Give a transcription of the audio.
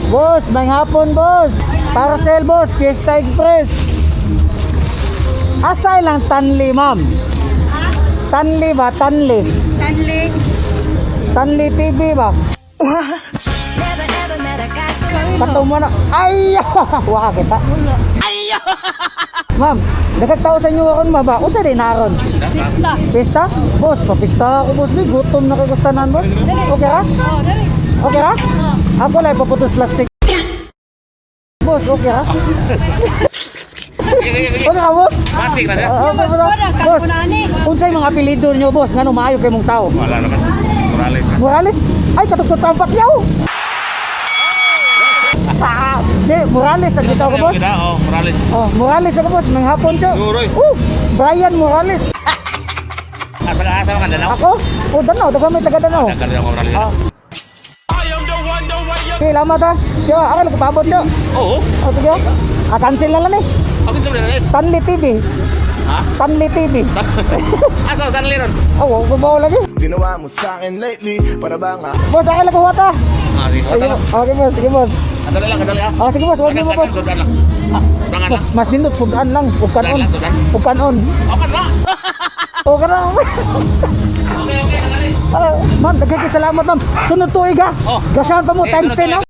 Boss, may hapon, boss. Parcel, boss. Fiesta Express. Asay lang Tanli, ma'am. Tanli ba? Tanli. Tanli TV ba? Kataw mo na. Ay! Waka kita. Ay! Ma'am, nagkatao sa inyo akong maba. Usa rin naron. Pista. Pista? Boss, papista ako, boss. Gutom na kagustanan, boss. Okay ra? Okay ra? Ako lang paputos plastic. Boss, okay ra? Ano ka, boss? Plastic na siya? Boss, unsay mga apelido niyo, boss? Ngano maayo kay mong tao? Wala naman. Morales. Morales? Ay, katugtog tampak niyaw! Di, Morales ang kita ko, boss. Morales. Oh, Morales ako, boss. May hapon siya. Nuroy. Brian Morales. Asa ka Danao? Ako? Oh, Danao. Daga may taga Danao. Dagan ako Morales. Okay, lamat ha. Yo, ako nagpapabot yo. Oo. O, sige. Cancel na lang eh. Ako sa Morales. Tanli TV. Ha? Tanli TV. Asa Danli ron? Oh, babaw lagi. Ginawa mo sa akin lately, para ba nga? Boss, ako lang buwata. Sige. Okay, boss. Sige, boss. Kadali lang. Oh, sige, boss. Huwag niyo, boss. Sudan lang. Sudan lang. Mas nindot, sudan lang. Bukan on. Sudan. Bukan on. Apan na. O, ka na. Okay, kadali. Ma'am, salamat, ma'am. Sunod tuig ha. Oh. Gasyahan pa mo, times 10 ha.